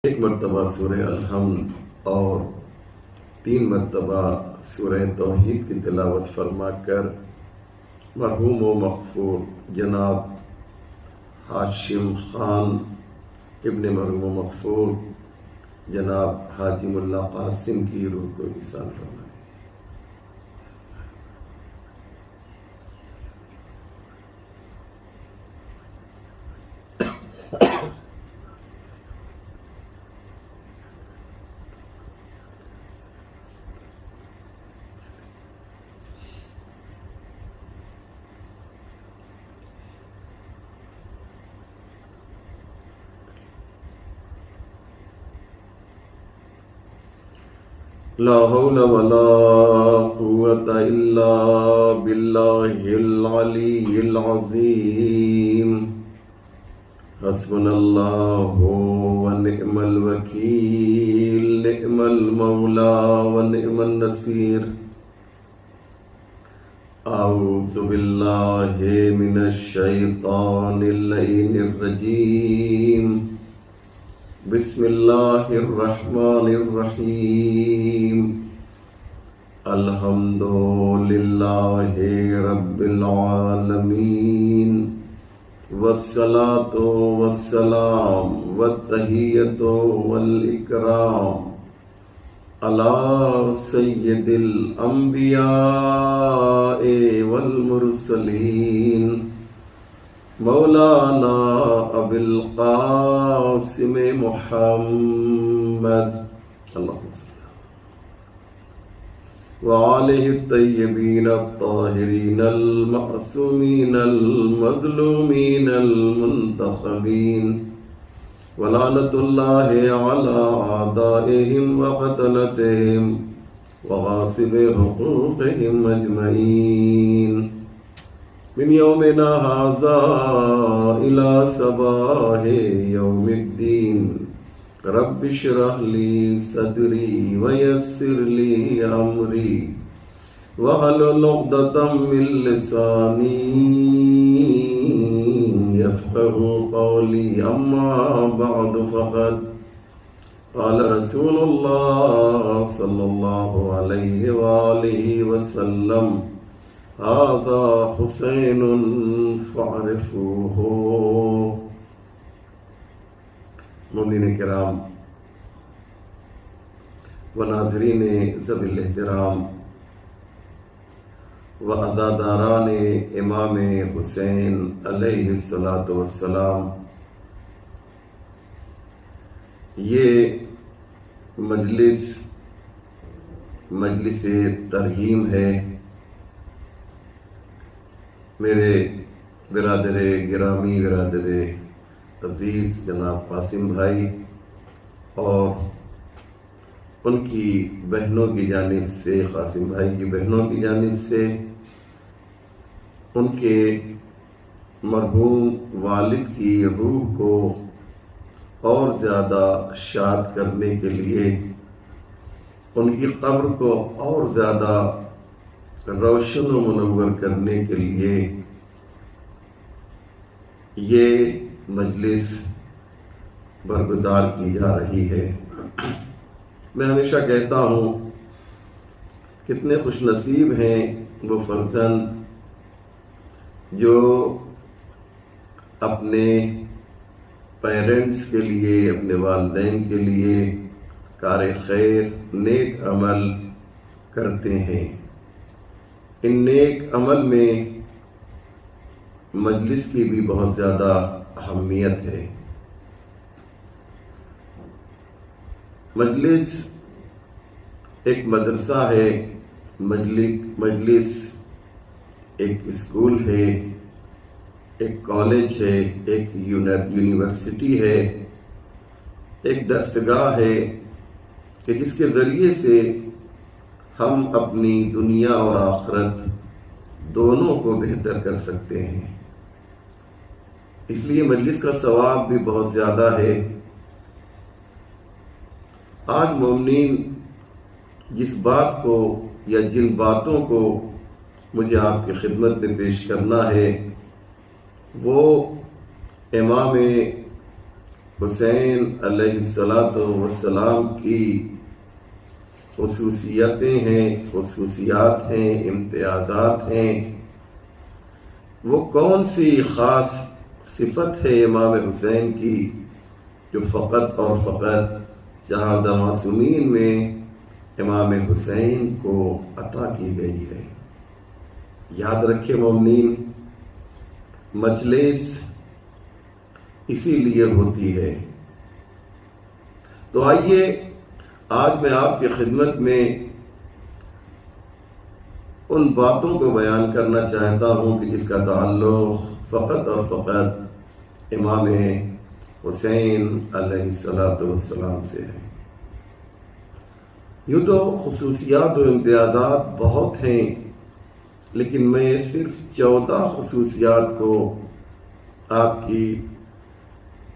ایک مرتبہ سورہ الحمد اور 3 مرتبہ سورہ توحید کی تلاوت فرما کر مرحوم و مغفور جناب ہاشم خان ابن مرحوم و مغفور جناب حاجی ملا قاسم کی روح کو وصال فرما دیجیے۔ لا حول ولا قوة إلا بالله العلي العظيم حسبنا الله ونعم الوكيل نعم المولى ونعم النصير أعوذ بالله من الشيطان اللعين الرجيم بسم اللہ الرحمن الرحیم الحمد للہ رب العالمین والصلاة والسلام والتحیۃ والاکرام علی سید الانبیاء والمرسلین مولانا ابی القاسم محمد اللہم صلی وعلیہ الطیبین الطاہرین المعصومین المظلومین المنتخبین ولعنۃ اللہ علی اعدائہم وقتلتہم وغاصب حقوقہم اجمعین من یومنا ھذا الی صباح یوم الدین رب اشرح لی صدری ویسر لی امری واحلل عقدۃ من لسانی یفقهوا قولی اما بعد فقد قال رسول اللہ صلی اللہ علیہ وآلہ وسلم هذا حسین فاعرفوه۔ مومنین کرام و ناظرین ذوی الاحترام و عزاداران امام حسین علیہ الصلاۃ والسلام، یہ مجلس ترحیم ہے۔ میرے برادر گرامی، برادر عزیز جناب قاسم بھائی اور ان کی بہنوں کی جانب سے، قاسم بھائی کی بہنوں کی جانب سے، ان کے مرحوم والد کی روح کو اور زیادہ شاد کرنے کے لیے، ان کی قبر کو اور زیادہ روشن و منور کرنے کے لیے یہ مجلس برگزار کی جا رہی ہے۔ میں ہمیشہ کہتا ہوں کتنے خوش نصیب ہیں وہ فرزند جو اپنے پیرنٹس کے لیے، اپنے والدین کے لیے کار خیر، نیک عمل کرتے ہیں۔ ان نیک عمل میں مجلس کی بھی بہت زیادہ اہمیت ہے۔ مجلس ایک مدرسہ ہے، مجلس ایک اسکول ہے، ایک کالج ہے، ایک یونیورسٹی ہے، ایک درسگاہ ہے کہ جس کے ذریعے سے ہم اپنی دنیا اور آخرت دونوں کو بہتر کر سکتے ہیں۔ اس لیے مجلس کا ثواب بھی بہت زیادہ ہے۔ آج مومنین جس بات کو یا جن باتوں کو مجھے آپ کی خدمت میں پیش کرنا ہے وہ امام حسین علیہ السلام کی خصوصیتیں ہیں، خصوصیات ہیں، امتیازات ہیں، وہ کون سی خاص صفت ہے امام حسین کی جو فقط اور فقط 4 معصومین میں امام حسین کو عطا کی گئی ہے؟ یاد رکھے مومنین، مجلس اسی لیے ہوتی ہے۔ تو آئیے آج میں آپ کی خدمت میں ان باتوں کو بیان کرنا چاہتا ہوں کہ جس کا تعلق فقط اور فقط امام حسین علیہ السلام سے ہے۔ یوں تو خصوصیات و امتیازات بہت ہیں، لیکن میں صرف 14 خصوصیات کو آپ کی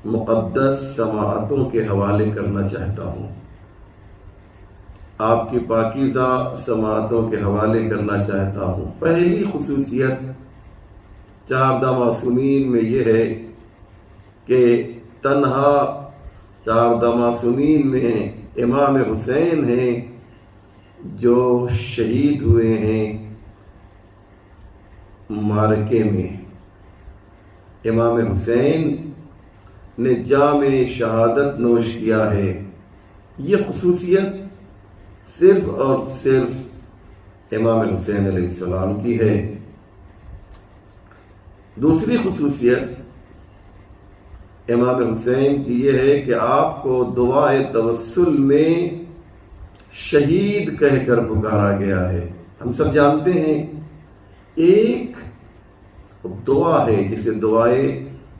مقدس سماعتوں کے حوالے کرنا چاہتا ہوں، آپ کی پاکیزہ سماعتوں کے حوالے کرنا چاہتا ہوں۔ پہلی خصوصیت 4 معصومین میں یہ ہے کہ تنہا 4 معصومین میں امام حسین ہیں جو شہید ہوئے ہیں معرکے میں۔ امام حسین نے جام شہادت نوش کیا ہے۔ یہ خصوصیت صرف اور صرف امام حسین علیہ السلام کی ہے۔ دوسری خصوصیت امام حسین کی یہ ہے کہ آپ کو دعائے توسل میں شہید کہہ کر پکارا گیا ہے۔ ہم سب جانتے ہیں ایک دعا ہے جسے دعائے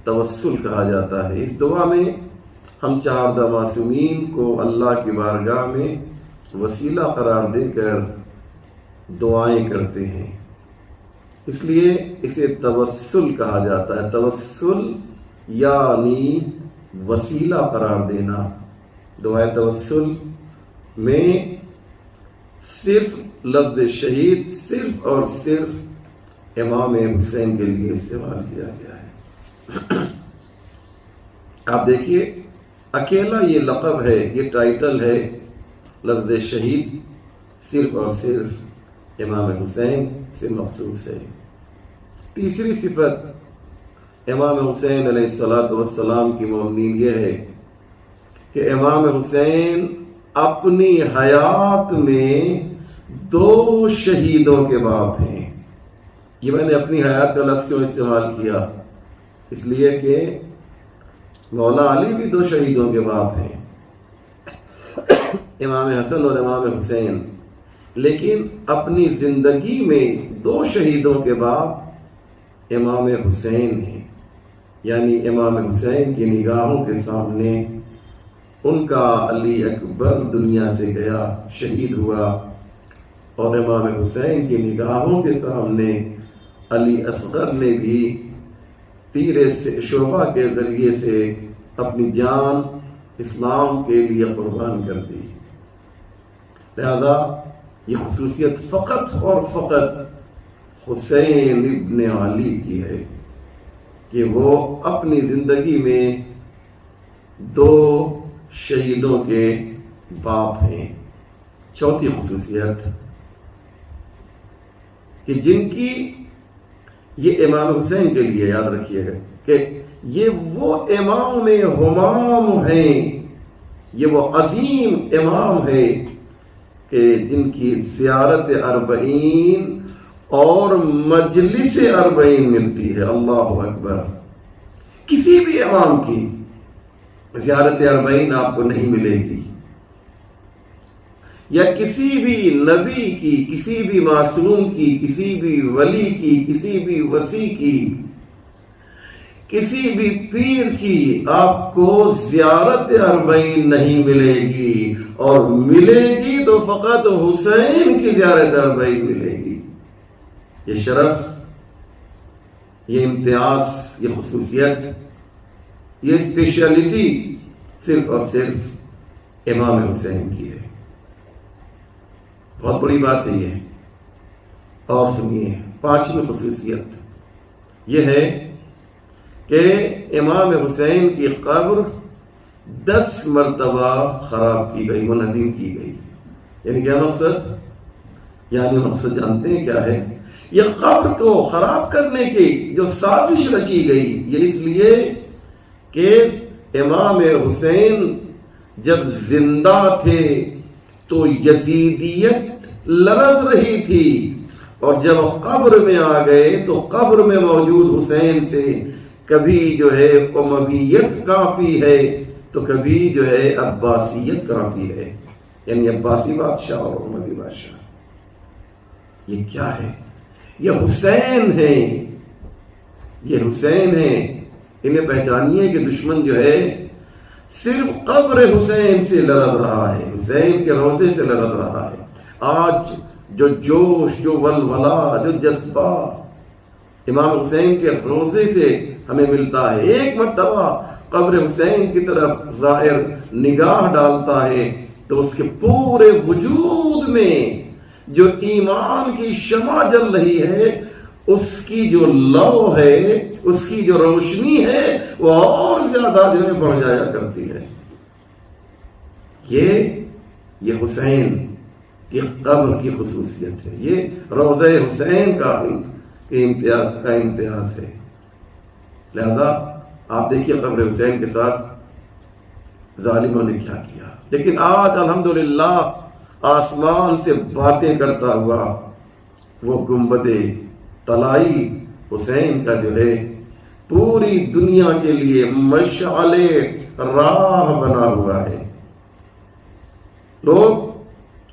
توسل کہا جاتا ہے۔ اس دعا میں ہم 4 معصومین کو اللہ کی بارگاہ میں وسیلہ قرار دے کر دعائیں کرتے ہیں، اس لیے اسے توسل کہا جاتا ہے۔ توسل یعنی وسیلہ قرار دینا۔ دعائے توسل میں صرف لفظ شہید صرف اور صرف امام حسین کے لیے استعمال کیا گیا ہے۔ آپ دیکھیے، اکیلا یہ لقب ہے، یہ ٹائٹل ہے، لفظ شہید صرف اور صرف امام حسین سے مخصوص ہے۔ تیسری صفت امام حسین علیہ السلام کی مومنین یہ ہے کہ امام حسین اپنی حیات میں 2 شہیدوں کے باپ ہیں۔ یہ میں نے اپنی حیات کا لفظ کیوں استعمال کیا؟ اس لیے کہ مولا علی بھی 2 شہیدوں کے باپ ہیں، امام حسن اور امام حسین، لیکن اپنی زندگی میں 2 شہیدوں کے باپ امام حسین ہیں۔ یعنی امام حسین کی نگاہوں کے سامنے ان کا علی اکبر دنیا سے گیا، شہید ہوا، اور امام حسین کی نگاہوں کے سامنے علی اصغر نے بھی تیر شعبہ کے ذریعے سے اپنی جان اسلام کے لیے قربان کر دی۔ لہذا یہ خصوصیت فقط اور فقط حسین ابن علی کی ہے کہ وہ اپنی زندگی میں 2 شہیدوں کے باپ ہیں۔ چوتھی خصوصیت کہ جن کی یہ امام حسین کے لیے یاد رکھیے گا کہ یہ وہ امام ہمام ہیں، یہ وہ عظیم امام ہے کہ جن کی زیارت 40 اور مجلس 40 ملتی ہے۔ اللہ اکبر! کسی بھی امام کی زیارت 40 آپ کو نہیں ملے گی، یا کسی بھی نبی کی، کسی بھی معصوم کی، کسی بھی ولی کی، کسی بھی وصی کی، کسی بھی پیر کی آپ کو زیارت 40 نہیں ملے گی، اور ملے گی تو فقط حسین کی زیارت 40 ملے گی۔ یہ شرف، یہ امتیاز، یہ خصوصیت، یہ اسپیشلٹی صرف اور صرف امام حسین کی ہے۔ بہت بڑی بات ہے یہ۔ اور سنیے، 5ویں خصوصیت یہ ہے کہ امام حسین کی قبر 10 مرتبہ خراب کی گئی، منہدم کی گئی. یعنی کیا مقصد؟ یعنی مقصد جانتے ہیں کیا ہے؟ یہ قبر کو خراب کرنے کی جو سازش رچی گئی، یہ اس لیے کہ امام حسین جب زندہ تھے تو یزیدیت لرز رہی تھی، اور جب قبر میں آ گئے تو قبر میں موجود حسین سے کبھی جو ہے امویت کانپی ہے تو کبھی جو ہے عباسیت کانپی ہے، یعنی عباسی بادشاہ اور اموی بادشاہ. یہ کیا ہے؟ یہ حسین ہیں، یہ حسین ہیں. انہیں پہچانیے کہ دشمن جو ہے صرف قبر حسین سے لرز رہا ہے، حسین کے روضے سے لرز رہا ہے. آج جو جوش، جو ولولہ، جو جذبہ امام حسین کے روضے سے ہمیں ملتا ہے، ایک مرتبہ قبر حسین کی طرف ظاہر نگاہ ڈالتا ہے تو اس کے پورے وجود میں جو ایمان کی شمع جل رہی ہے، اس کی جو لو ہے، اس کی جو روشنی ہے، وہ اور زیادہ جو ہے بڑھ جایا کرتی ہے. یہ حسین کی قبر کی خصوصیت ہے، یہ روضہ حسین کا امتیاز ہے. لہذا آپ دیکھیے قبر حسین کے ساتھ ظالموں نے کیا کیا. لیکن آج الحمدللہ آسمان سے باتیں کرتا ہوا وہ گنبد طلائی حسین کا جو ہے پوری دنیا کے لیے مشعل راہ بنا ہوا ہے. لوگ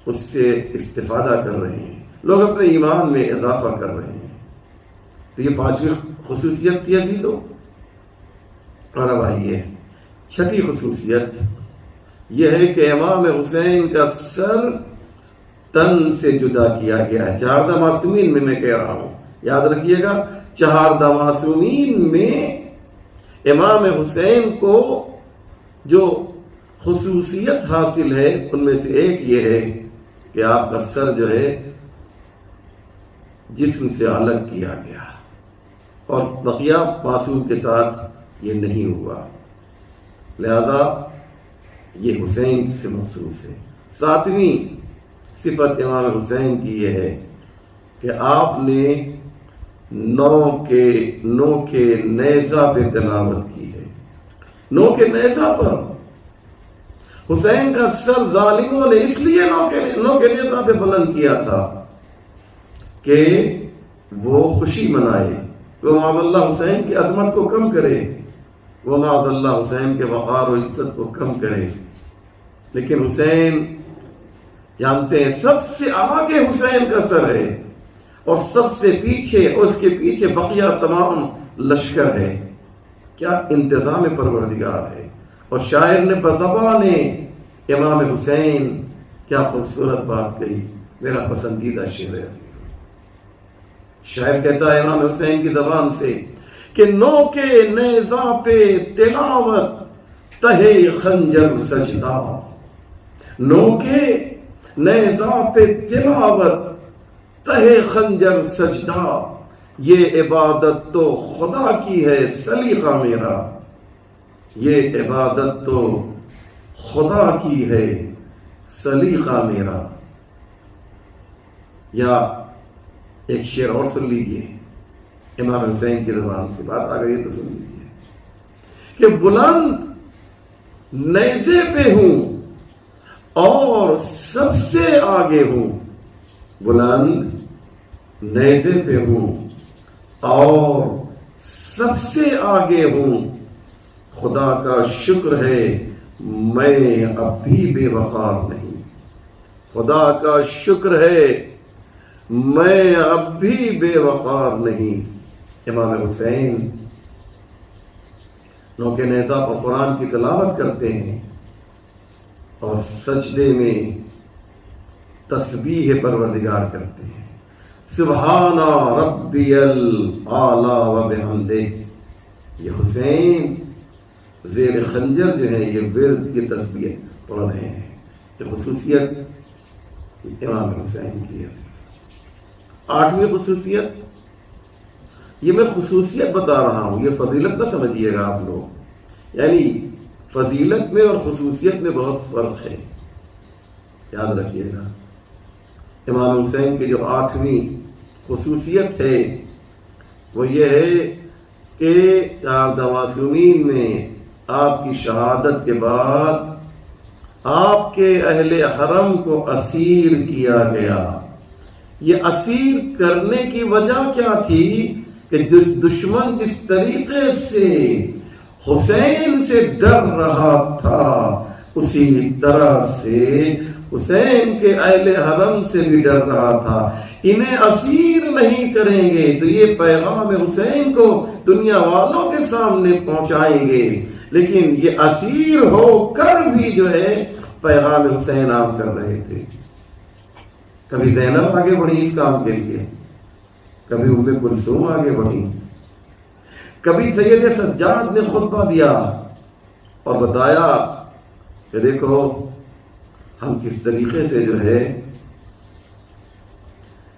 اس سے استفادہ کر رہے ہیں، لوگ اپنے ایمان میں اضافہ کر رہے ہیں. تو یہ 5ویں خصوصیت تھی عزیزو. اور اب آئیے 6ٹھی خصوصیت یہ ہے کہ امام حسین کا سر تن سے جدا کیا گیا ہے. 4 معصومین میں کہہ رہا ہوں، یاد رکھیے گا. 4 معصومین میں امام حسین کو جو خصوصیت حاصل ہے ان میں سے ایک یہ ہے کہ آپ کا سر جو ہے جسم سے الگ کیا گیا، اور بقیہ معصوم کے ساتھ یہ نہیں ہوا. لہذا یہ حسین سے مخصوص ہے. 7ویں صفت امام حسین کی یہ ہے کہ آپ نے نو کے نیزہ پہ تلاوت کی ہے. نو کے نیزہ پر حسین کا سر ظالموں نے اس لیے نو کے نیزہ پہ بلند کیا تھا کہ وہ خوشی منائے، وہ معاذ اللہ حسین کی عظمت کو کم کرے، وہ معاذ اللہ حسین کے وقار و عزت کو کم کرے. لیکن حسین جانتے ہیں سب سے آگے حسین کا سر ہے، اور سب سے پیچھے، اس کے پیچھے بقیہ تمام لشکر ہے. کیا انتظام پروردگار ہے. اور شاعر نے بزبان امام حسین کیا خوبصورت بات کہی، میرا پسندیدہ شعر ہے. شاعر کہتا ہے امام حسین کی زبان سے کہ نو کے نیزہ پہ تلاوت تہے خنجر سجدہ. نو کے نیزہ پہ تلاوت تہے خنجر سجدہ، یہ عبادت تو خدا کی ہے سلیقہ میرا، یہ عبادت تو خدا کی ہے سلیقہ میرا. یا ایک شعر اور سن لیجئے امام حسین کی زبان سے، بات آ گئی تو سن لیجئے کہ بلند نیزے پہ ہوں اور سب سے آگے ہوں. بلند نیزے پہ ہوں اور سب سے آگے ہوں. خدا کا شکر ہے میں اب بھی بے وقار نہیں. خدا کا شکر ہے میں اب بھی بے وقار نہیں. امام حسین نو کے نیزہ پر قرآن کی تلاوت کرتے ہیں اور سجدے میں تسبیح پروردگار کرتے ہیں. سبحان ربی الاعلی و بحمدہ. یہ حسین زیر خنجر جو ہے یہ ورد کی تسبیح پڑھ رہے ہیں. یہ خصوصیت امام حسین کی ہے. 8ویں خصوصیت، یہ میں خصوصیت بتا رہا ہوں، یہ فضیلت نہ سمجھیے گا آپ لوگ. یعنی فضیلت میں اور خصوصیت میں بہت فرق ہے، یاد رکھیے گا۔ امام حسین کی جو 8ویں خصوصیت ہے وہ یہ ہے کہ 14 معصومین میں آپ کی شہادت کے بعد آپ کے اہل حرم کو اسیر کیا گیا۔ یہ اسیر کرنے کی وجہ کیا تھی کہ دشمن جس طریقے سے حسین سے ڈر رہا تھا اسی طرح سے حسین کے اہل حرم سے بھی ڈر رہا تھا۔ انہیں اسیر نہیں کریں گے تو یہ پیغام حسین کو دنیا والوں کے سامنے پہنچائیں گے، لیکن یہ اسیر ہو کر بھی جو ہے پیغام حسین آپ کر رہے تھے۔ کبھی زینب آگے بڑھی اس کام کے لیے، کبھی ام کلثوم آگے بڑھی، کبھی سید سجاد نے خطبہ دیا اور بتایا کہ دیکھو ہم کس طریقے سے جو ہے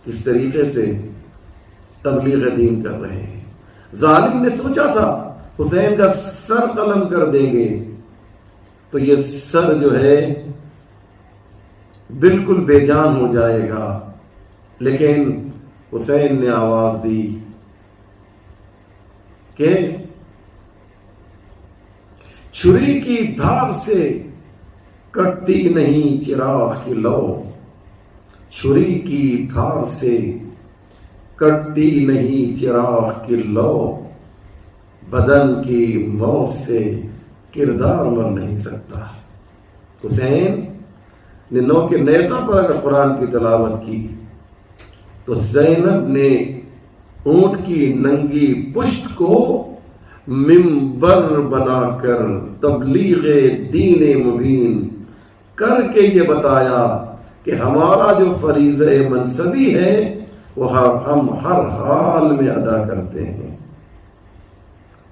کس طریقے سے تبلیغ دین کر رہے ہیں۔ ظالم نے سوچا تھا حسین کا سر قلم کر دیں گے تو یہ سر جو ہے بالکل بے جان ہو جائے گا، لیکن حسین نے آواز دی کہ چھری کی دھار سے کٹتی نہیں چراغ کی لو، چھری کی دھار سے کٹتی نہیں چراغ کی لو، بدن کی موت سے کردار مر نہیں سکتا۔ حسین نے نو کے نیزہ پر اگر قرآن کی تلاوت کی تو زینب نے اونٹ کی ننگی پشت کو منبر بنا کر تبلیغ دین مبین کر کے یہ بتایا کہ ہمارا جو فریضہ منصبی ہے وہ ہم ہر حال میں ادا کرتے ہیں۔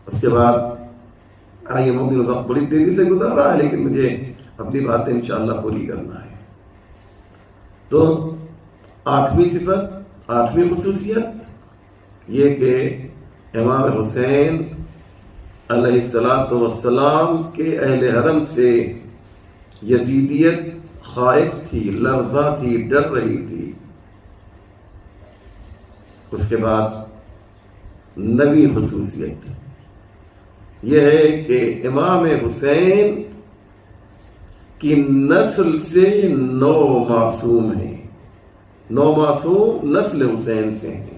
اس کے بعد آئیے موقع وقت بڑی تیزی سے گزر رہا ہے لیکن مجھے اپنی باتیں انشاءاللہ پوری کرنا ہے۔ تو 8ویں صفت، 8ویں خصوصیت یہ کہ امام حسین علیہ السلام کے اہل حرم سے یزیدیت خائف تھی، لرزاں تھی، ڈر رہی تھی۔ اس کے بعد 9ویں خصوصیت یہ ہے کہ امام حسین کی نسل سے 9 معصوم ہیں، 9 معصوم نسل حسین سے ہیں۔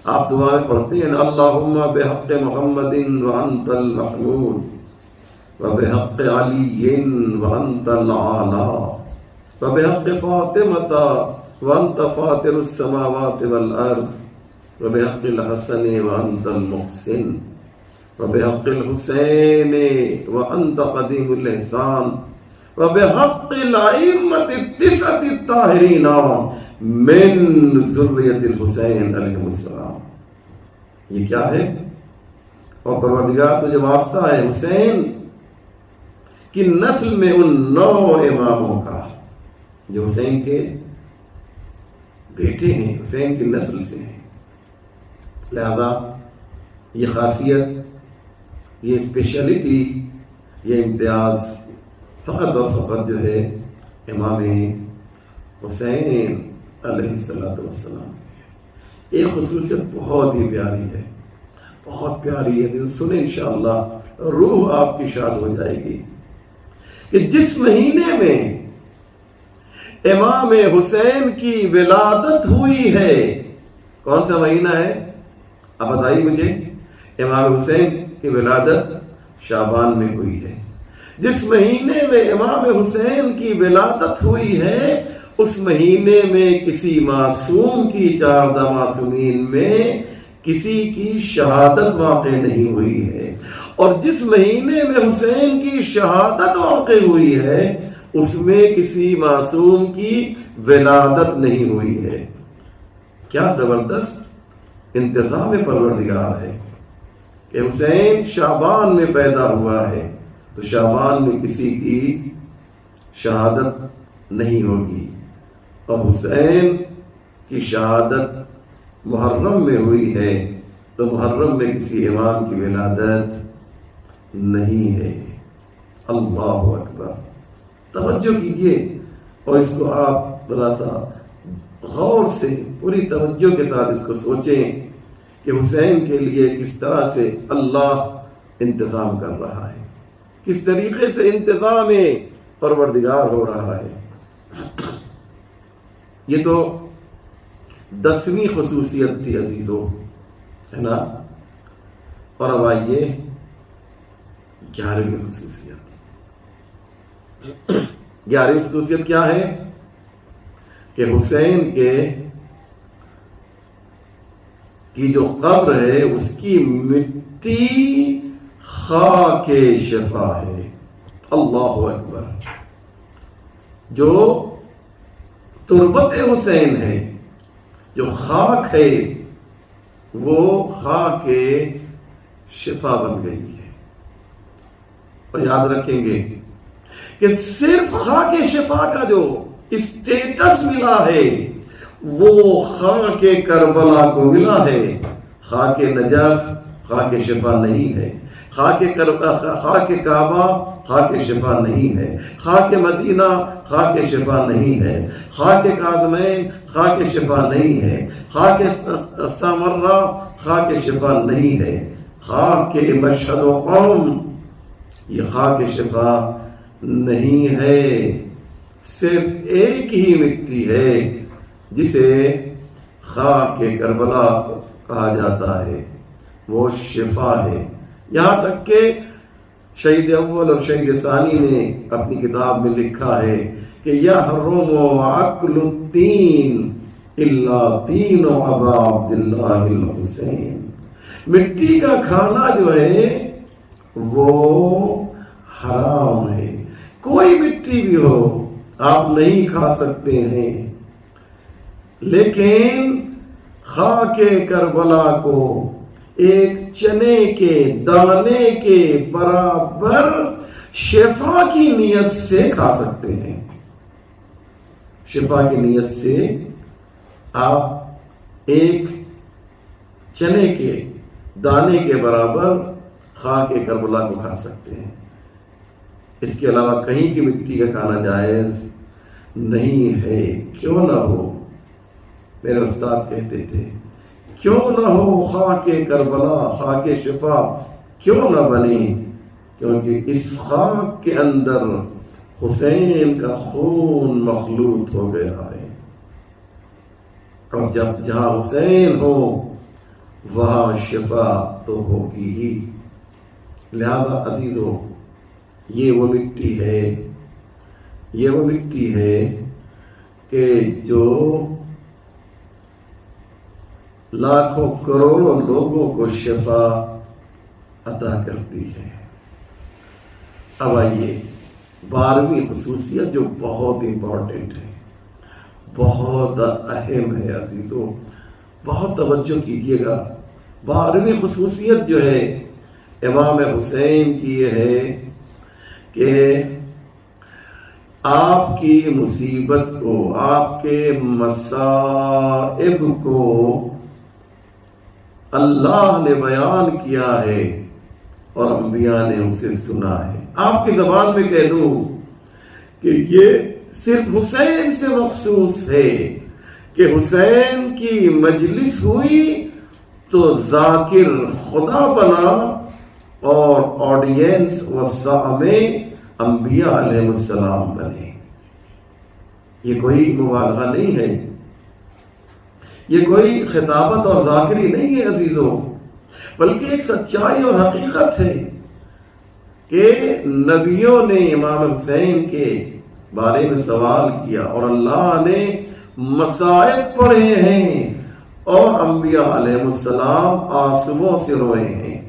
آپ دعا میں پڑھتے ہیں اللہم بحق محمد وانت المحمود وبحق علی وانت العالی وبحق فاطمۃ وانت فاطر السماوات والارض وبحق الحسن وانت المحسن وبحق الحسین وانت قدیم الاحسان وبحق الائمۃ التسعۃ الطاہرین من ذریۃ الحسین علیہ السلام۔ یہ کیا ہے؟ اور پروردگار تو جو واسطہ ہے حسین کی نسل میں ان 9 اماموں کا جو حسین کے بیٹے ہیں، حسین کی نسل سے ہیں۔ لہذا یہ خاصیت، یہ اسپیشلٹی، یہ امتیاز فقط اور فقط جو ہے امام حسین علیہ السلام۔ ایک خصوصیت بہت ہی پیاری ہے، بہت پیاری ہے، سنیں انشاءاللہ روح آپ کی شاد ہو جائے گی کہ جس مہینے میں امام حسین کی ولادت ہوئی ہے، کون سا مہینہ ہے؟ اب بتائیے مجھے۔ امام حسین کی ولادت شعبان میں ہوئی ہے۔ جس مہینے میں امام حسین کی ولادت ہوئی ہے اس مہینے میں کسی معصوم کی 14 معصومین میں کسی کی شہادت واقع نہیں ہوئی ہے، اور جس مہینے میں حسین کی شہادت واقع ہوئی ہے اس میں کسی معصوم کی ولادت نہیں ہوئی ہے۔ کیا زبردست انتظام پروردگار ہے کہ حسین شعبان میں پیدا ہوا ہے تو شعبان میں کسی کی شہادت نہیں ہوگی، اور حسین کی شہادت محرم میں ہوئی ہے تو محرم میں کسی امام کی ولادت نہیں ہے۔ اللہ اکبر. توجہ کیجئے اور اس کو آپ ذرا سا غور سے پوری توجہ کے ساتھ اس کو سوچیں کہ حسین کے لیے کس طرح سے اللہ انتظام کر رہا ہے، کس طریقے سے انتظام پروردگار ہو رہا ہے. یہ تو 10ویں خصوصیت تھی عزیزو، ہے نا. اور اب آئیے 11ویں خصوصیت. 11ویں خصوصیت کیا ہے کہ حسین کی جو قبر ہے اس کی مٹی خاک شفا ہے. اللہ اکبر. جو تربت حسین ہے، جو خاک ہے، وہ خاک شفا بن گئی ہے. اور یاد رکھیں گے کہ صرف خاک شفا کا جو اسٹیٹس ملا ہے وہ خاک کربلا کو ملا ہے. خاک نجف خاک شفا نہیں ہے، خاک کعبہ خاک شفا نہیں ہے، خاک مدینہ خاک شفا نہیں ہے، خاک کاظمین خاک شفا نہیں ہے، خاک سامرہ خاک شفا نہیں ہے، خاک مشہد و قوم یہ خاک شفا نہیں ہے. صرف ایک ہی مٹی ہے جسے خاک کربلا کہا جاتا ہے، وہ شفا ہے. یہاں تک کہ شہید اول اور شہید ثانی نے اپنی کتاب میں لکھا ہے کہ یحرم عقل الدین الا دین ابا عبداللہ الحسین. مٹی کا کھانا جو ہے وہ حرام ہے. کوئی مٹی بھی ہو آپ نہیں کھا سکتے ہیں، لیکن خاک کربلا کو ایک چنے کے دانے کے برابر شفا کی نیت سے کھا سکتے ہیں. شفا کی نیت سے آپ ایک چنے کے دانے کے برابر خاک کربلا کو کھا سکتے ہیں. اس کے علاوہ کہیں کی مٹی کا کھانا جائز نہیں ہے. کیوں نہ ہو، میرے استاد کہتے تھے، کیوں نہ ہو خاک کربلا خاک شفا کیوں نہ بنے، کیونکہ اس خاک کے اندر حسین کا خون مخلوط ہو گیا ہے. اور جب جہاں حسین ہو وہاں شفا تو ہوگی ہی. لہذا عزیزو، یہ وہ مٹی ہے کہ جو لاکھوں کروڑوں لوگوں کو شفا عطا کرتی ہے. اب آئیے 12ویں خصوصیت جو بہت امپورٹنٹ ہے، بہت اہم ہے عزیزو، بہت توجہ کیجیے گا. 12ویں خصوصیت جو ہے امام حسین کی یہ ہے کہ آپ کی مصیبت کو، آپ کے مصائب کو اللہ نے بیان کیا ہے اور انبیاء نے اسے سنا ہے. آپ کی زبان میں کہہ دوں کہ یہ صرف حسین سے مخصوص ہے کہ حسین کی مجلس ہوئی تو ذاکر خدا بنا اور آڈینس وسط میں انبیاء علیہ السلام بنے. یہ کوئی مبالغہ نہیں ہے، یہ کوئی خطابت اور ذاکری نہیں ہے عزیزو، بلکہ ایک سچائی اور حقیقت ہے کہ نبیوں نے امام حسین کے بارے میں سوال کیا اور اللہ نے مصائب پڑھے ہیں اور انبیاء علیہ السلام آنسوؤں سے روئے ہیں.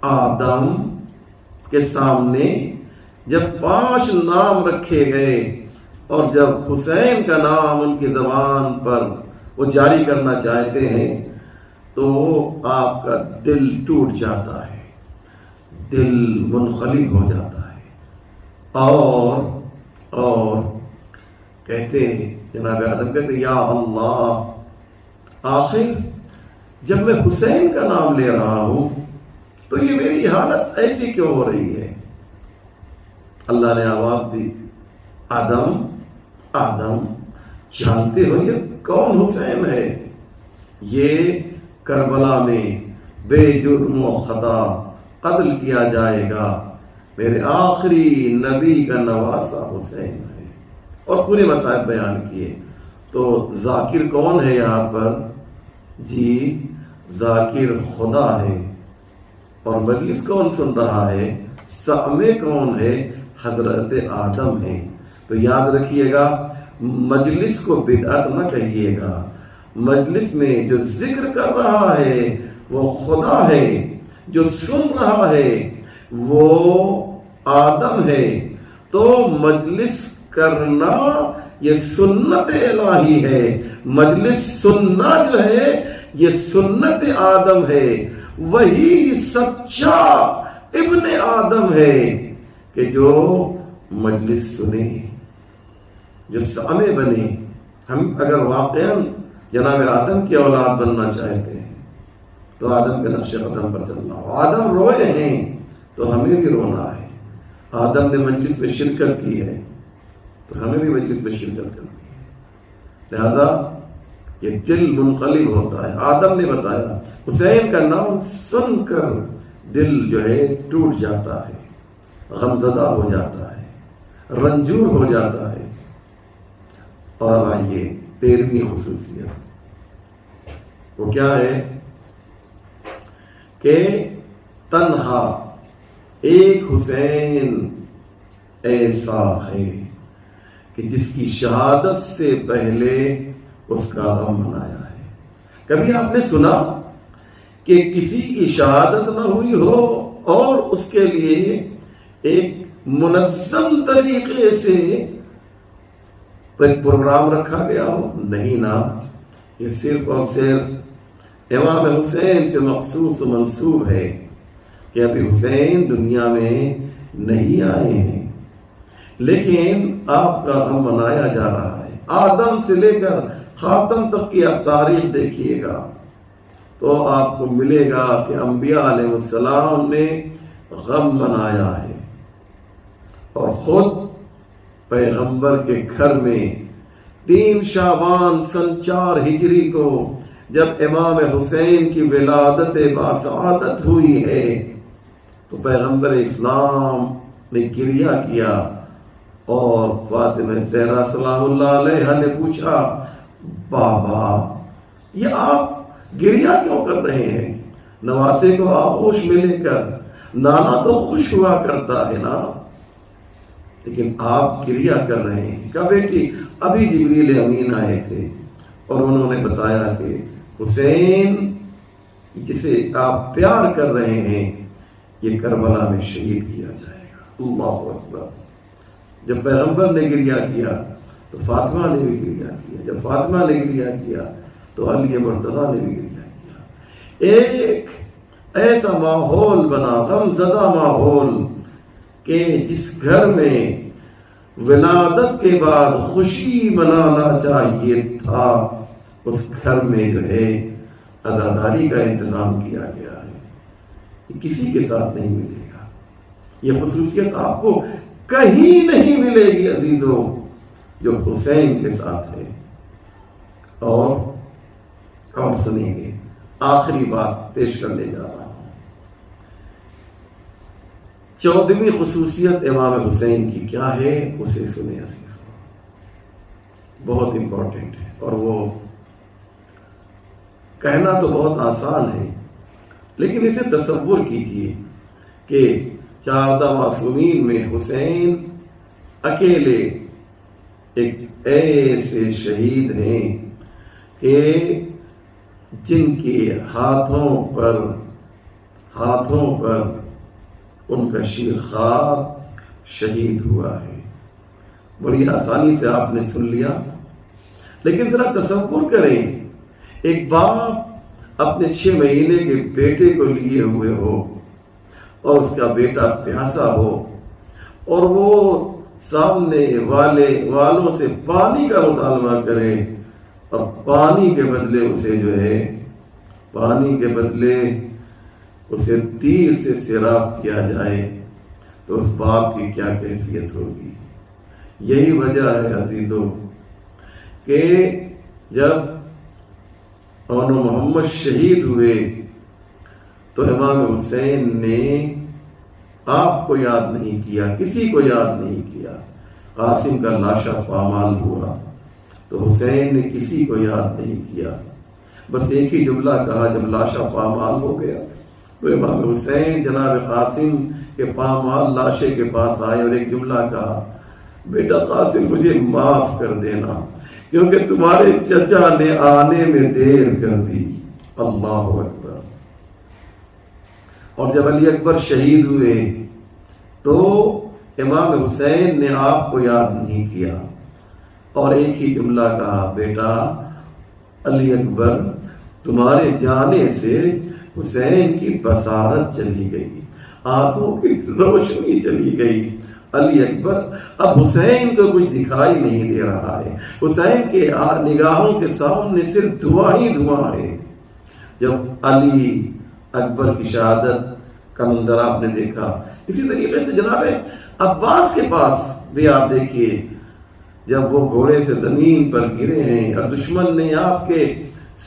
آدم کے سامنے جب 5 نام رکھے گئے اور جب حسین کا نام ان کی زبان پر وہ جاری کرنا چاہتے ہیں تو آپ کا دل ٹوٹ جاتا ہے، دل منقلب ہو جاتا ہے اور کہتے ہیں جناب آدم کہتے یا اللہ، آخر جب میں حسین کا نام لے رہا ہوں تو یہ میری حالت ایسی کیوں ہو رہی ہے؟ اللہ نے آواز دی، آدم آدم، جانتے ہو یہ کون حسین ہے؟ یہ کربلا میں بے جرم و خطا قتل کیا جائے گا، میرے آخری نبی کا نواسا حسین ہے، اور پورے مسائل بیان کیے۔ تو ذاکر کون ہے یہاں پر؟ جی ذاکر خدا ہے، اور مجلس کون سن رہا ہے؟ سامع کون ہے؟ حضرت آدم ہے۔ تو یاد رکھیے گا، مجلس کو بدعت نہ کہیے گا، مجلس میں جو ذکر کر رہا ہے وہ خدا ہے، جو سن رہا ہے وہ آدم ہے۔ تو مجلس کرنا یہ سنت الہی ہے، مجلس سننا جو ہے یہ سنت آدم ہے، وہی سچا ابن آدم ہے کہ جو مجلس سنے، جو سامع بنے۔ ہم اگر واقعا جناب آدم کی اولاد بننا چاہتے ہیں تو آدم کے نقش قدم پر چلنا ہو۔ آدم روئے ہیں تو ہمیں بھی رونا ہے۔ آدم نے مجلس میں شرکت کی ہے تو ہمیں بھی مجلس میں شرکت کرنی ہے۔ لہذا یہ دل منقلب ہوتا ہے۔ آدم نے بتایا، حسین کا نام سن کر دل جو ہے ٹوٹ جاتا ہے، غمزدہ ہو جاتا ہے، رنجور ہو جاتا ہے۔ اور آئیے 13ویں خصوصیت، وہ کیا ہے کہ تنہا ایک حسین ایسا ہے کہ جس کی شہادت سے پہلے اس کا غم منایا ہے۔ کبھی آپ نے سنا کہ کسی کی شہادت نہ ہوئی ہو اور اس کے لیے ایک منظم طریقے سے پروگرام رکھا گیا ہو؟ نہیں نا، یہ صرف اور صرف امام حسین سے مخصوص و منسوب ہے کہ ابھی حسین دنیا میں نہیں آئے ہیں، لیکن آپ کا غم منایا جا رہا ہے۔ آدم سے لے کر خاتم تک کی آپ تاریخ دیکھیے گا تو آپ کو ملے گا کہ انبیاء علیہ السلام نے غم منایا ہے، اور خود پیغمبر کے گھر میں 3 شعبان سن 4 ہجری کو جب امام حسین کی ولادت باسعادت ہوئی ہے تو پیغمبر اسلام نے گریہ کیا، اور فاطمہ زہرا سلام اللہ علیہ نے پوچھا، بابا یہ آپ گریہ کیوں کر رہے ہیں؟ نواسے کو آغوش میں لے کر نانا تو خوش ہوا کرتا ہے نا، لیکن آپ گریہ کر رہے ہیں۔ کہا بیٹی ابھی جبریل امین آئے تھے اور انہوں نے بتایا کہ حسین جسے آپ پیار کر رہے ہیں یہ کربلا میں شہید کیا جائے گا۔ اللہ اکبر۔ جب پیغمبر نے گریہ کیا تو فاطمہ نے بھی گریہ کیا، جب فاطمہ نے گریہ کیا تو علی مرتضیٰ نے بھی گریہ کیا۔ ایک ایسا ماحول بنا، غمزدہ ماحول، کہ جس گھر میں ولادت کے بعد خوشی منانا چاہیے تھا اس گھر میں جو ہے عزاداری کا انتظام کیا گیا ہے۔ یہ کسی کے ساتھ نہیں ملے گا، یہ خصوصیت آپ کو کہیں نہیں ملے گی عزیزوں جو حسین کے ساتھ ہے۔ اور سنیں گے، آخری بات پیش کرنے جا رہا ہوں۔ 14ویں خصوصیت امام حسین کی کیا ہے، اسے سنیں عزیزوں، بہت امپورٹنٹ ہے، اور وہ کہنا تو بہت آسان ہے لیکن اسے تصور کیجئے کہ 14 معصومین میں حسین اکیلے ایک ایسے شہید ہیں کہ جن کے ہاتھوں پر ان کا شیرخوار شہید ہوا ہے۔ بڑی آسانی سے آپ نے سن لیا، لیکن ذرا تصور کریں، ایک باپ اپنے 6 مہینے کے بیٹے کو لیے ہوئے ہو اور اس کا بیٹا پیاسا ہو، اور وہ سامنے والوں سے پانی کا مطالبہ کرے، اور پانی کے بدلے اسے تیر سے سیراب کیا جائے، تو اس باپ کی کیا کیفیت ہوگی۔ یہی وجہ ہے عزیزوں کہ جب مولانا محمد شہید ہوئے تو امام حسین نے آپ کو یاد نہیں کیا، کسی کو یاد نہیں کیا۔ قاسم کا لاشا پامال ہوا تو حسین نے کسی کو یاد نہیں کیا، بس ایک ہی جملہ کہا جب لاشا پامال ہو گیا تو امام حسین جناب قاسم کے پامال لاشے کے پاس آئے اور ایک جملہ کہا، بیٹا قاسم مجھے معاف کر دینا کیونکہ تمہارے چچا نے آنے میں دیر کر دی۔ اللہ اکبر۔ اور جب علی اکبر شہید ہوئے تو امام حسین نے آپ کو یاد نہیں کیا اور ایک ہی جملہ کہا، بیٹا علی اکبر تمہارے جانے سے حسین کی بصارت چلی گئی، آنکھوں کی روشنی چلی گئی۔ علی اکبر اب حسین کو کچھ دکھائی نہیں دے رہا ہے، حسین کے نگاہوں کے سامنے صرف دھواں ہی دھواں ہے۔ جب علی اکبر کی شہادت کا منظر آپ نے دیکھا، اسی طریقے سے جناب عباس کے پاس بھی آپ دیکھیے، جب وہ گھوڑے سے زمین پر گرے ہیں اور دشمن نے آپ کے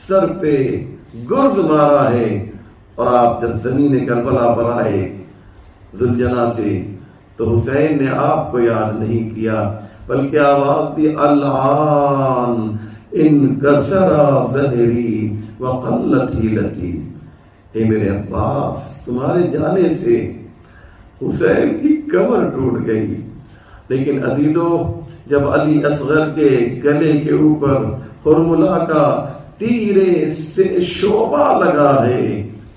سر پہ گرز مارا ہے اور آپ جب زمین کربلا پر آئے ذوالجناح سے تو حسین نے آپ کو یاد نہیں کیا بلکہ آواز دی، الآن انکسر ظہری وقلت حیلتی۔ اے میرے عباس تمہارے جانے سے حسین کی کمر ٹوٹ گئی۔ لیکن عزیزو جب علی اصغر کے گلے کے اوپر حرملہ کا تیرے سے شعبہ لگا ہے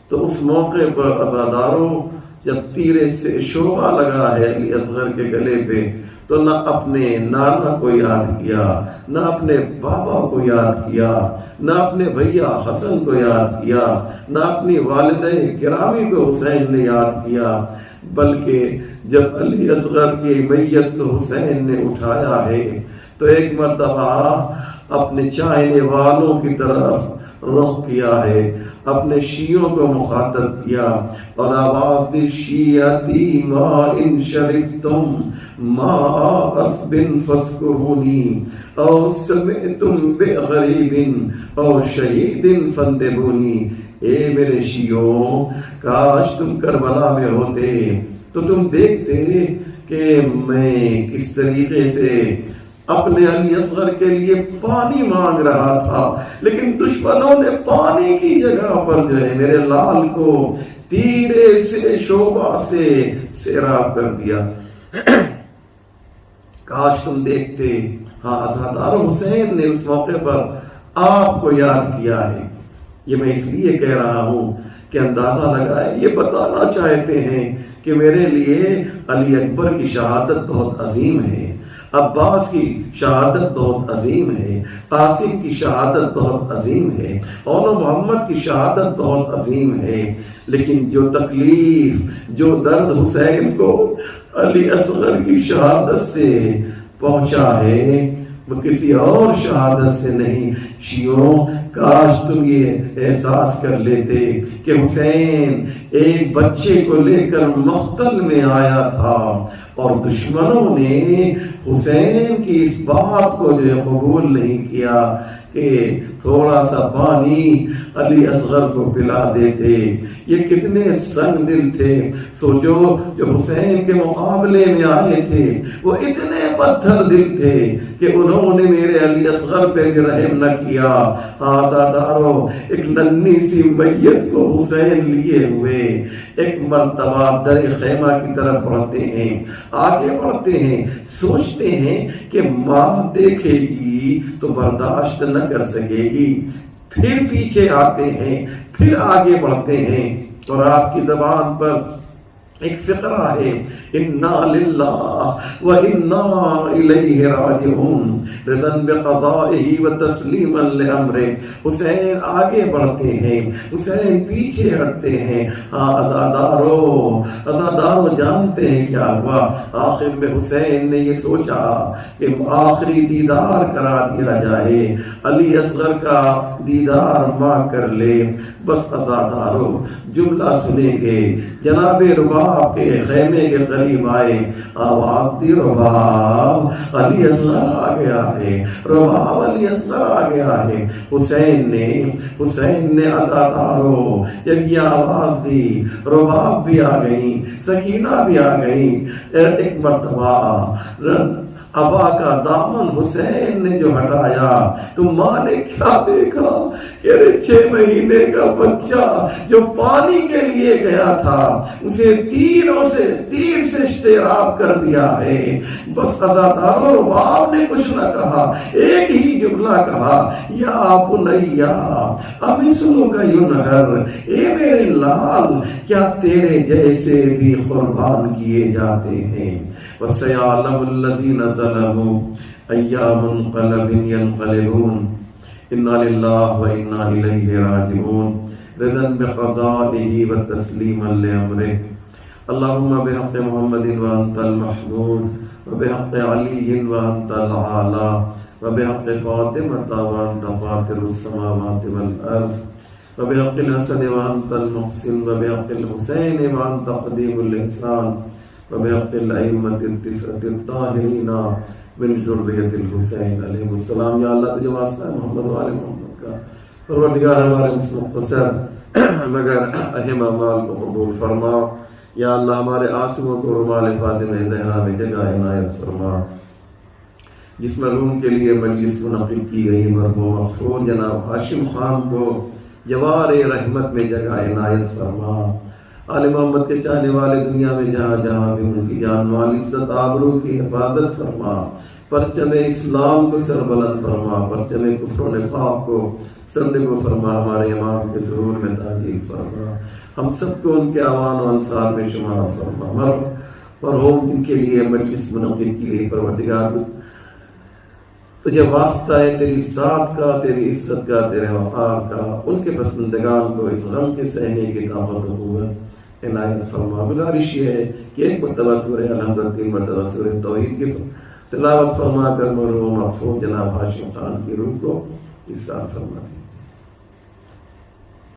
تو اس موقع پر عزاداروں جب تیرے سے شعبہ لگا ہے علی اصغر کے گلے پہ تو نہ اپنے نانا کو یاد کیا، نہ اپنے بابا کو یاد کیا، نہ اپنے بھیا حسن کو یاد کیا، نہ اپنی والدہ گرامی کو حسین نے یاد کیا، بلکہ جب علی اصغر کی میت کو حسین نے اٹھایا ہے تو ایک مرتبہ اپنے چاہنے والوں کی طرف رخ کیا ہے، اپنے شیعوں کو مخاطب کیا اور آواز دی، شیعتی ما ان شربتم ما عصب فاسکرونی او سمعتم بغریب او شہید فاندبونی۔ اے میرے شیعوں کاش تم کربلا میں ہوتے تو تم دیکھتے کہ میں کس طریقے سے اپنے علی اصغر کے لیے پانی مانگ رہا تھا، لیکن دشمنوں نے پانی کی جگہ پر جو ہے میرے لال کو تیرے سے شعبہ سے سیراب کر دیا۔ کاش تم دیکھتے۔ ہاں عزادار حسین نے اس موقع پر آپ کو یاد کیا ہے۔ یہ میں اس لیے کہہ رہا ہوں کہ اندازہ لگائے، یہ بتانا چاہتے ہیں کہ میرے لیے علی اکبر کی شہادت بہت عظیم ہے، عباس کی شہادت بہت عظیم ہے، قاسم کی شہادت بہت عظیم ہے، اور محمد کی شہادت بہت عظیم ہے، لیکن جو تکلیف جو درد حسین کو علی اصغر کی شہادت سے پہنچا ہے وہ کسی اور شہادت سے نہیں۔ شیعوں کاش تم یہ احساس کر لیتے کہ حسین ایک بچے کو لے کر مقتل میں آیا تھا اور دشمنوں نے حسین کی اس بات کو جو قبول نہیں کیا کہ تھوڑا سا پانی علی اصغر کو پلا دیتے۔ یہ کتنے سنگ دل تھے، سوچو جو حسین کے مقابلے میں آئے تھے وہ اتنے پتھر دل تھے کہ انہوں نے میرے علی اصغر پہ رحم نہ کیا۔ آزاداروں ایک ننھی سی میت کو حسین لیے ہوئے ایک مرتبہ در خیمہ کی طرف بڑھتے ہیں، آگے بڑھتے ہیں، سوچتے ہیں کہ ماں دیکھے گی تو برداشت نہ کر سکے گی، پھر پیچھے آتے ہیں، پھر آگے بڑھتے ہیں اور آپ کی زبان پر ایک فقرہ ہے، انا للہ و انا الیہ راجعون رضا بقضائہ و تسلیما لامرہ۔ حسین آگے بڑھتے ہیں، حسین پیچھے ہٹتے ہیں۔ عزاداروں جانتے ہیں کیا ہوا؟ آخر میں حسین نے یہ سوچا کہ آخری دیدار کرا دیا جائے، علی اصغر کا دیدار ماں کر لے۔ بس عزاداروں جملہ سنیں گے، جناب رباع رباب کے خیمے کے قریب آئے، آواز دی رباب علی اصغر آ گیا ہے، رباب علی اصغر آ گیا ہے۔ حسین نے عزادارو جب یہ آواز دی، رباب بھی آ گئی، سکینہ بھی آ گئی۔ ایک مرتبہ ابا کا دامن حسین نے جو ہٹایا تو ماں نے کیا دیکھا کہ 6 مہینے کا بچہ جو پانی کے لیے گیا تھا اسے تیر سے سیراب کر دیا ہے۔ بس عزادارو رباب نے کچھ نہ کہا، ایک ہی جملہ کہا، یا بنیا امیسنک ینہر، اے میرے لال کیا تیرے جیسے بھی قربان کیے جاتے ہیں۔ وَسَيَعْلَمُ الَّذِينَ ظَلَمُوا أَيَّ مُنقَلَبٍ يَنقَلِبُونَ إِنَّا لِلَّهِ وَإِنَّا إِلَيْهِ رَاجِعُونَ رِضًا بِقَضَائِهِ وَتَسْلِيمًا لِأَمْرِهِ اللهم بحق محمد وأنت المحمود وبحق علي وأنت الأعلى وبحق فاطمة وأنت فاطر السماوات والأرض وبحق الحسن وأنت المحسن وبحق الحسين وأنت قديم الإحسان وبحق الأئمة التسعة الطاهرين من ذرية الحسين علیہ السلام۔ یا اللہ تجھے واسطہ ہے محمد و آل محمد کا، پروردگار ہمارے مختصر مگر اہم اعمال کو قبول فرما۔ یا اللہ ہمارے عاصموں کو رمال فاطمہ زہرا میں جگہ عنایت فرما۔ جس مرحوم کے لیے مجلس منعقد کی گئی مرحوم مغفور جناب ہاشم خان کو جوار رحمت میں جگہ عنایت فرما۔ آل محمد کے چاہنے والے دنیا میں جہاں جہاں بھی ان کی جان مال عزت آبرو کی حفاظت فرما۔ پرچم اسلام کو سربلند فرما، پرچم کفر و نفاق کو سرنگو فرما، ہمارے امام کے ظہور میں تعظیم فرما، ہم سب کو ان کے اعوان و انصار میں شمار فرما۔ مرحوم جن کے لیے مجلس منعقد کی گئی پروردگار تجھے واسطہ ہے تیری ذات کا، تیری عزت کا، تیرے وقار کا، ان کے پسندگان کو اس غم کے سہنے کی طاقت و قوت عنایت فرما۔ گزارش یہ ہے کہ ایک مرتبہ سورہ الحمد، 3 مرتبہ سورہ توحید کی تلاوت فرما کر مرحوم مغفور جناب ہاشم خان کی روح کو ایثار فرما۔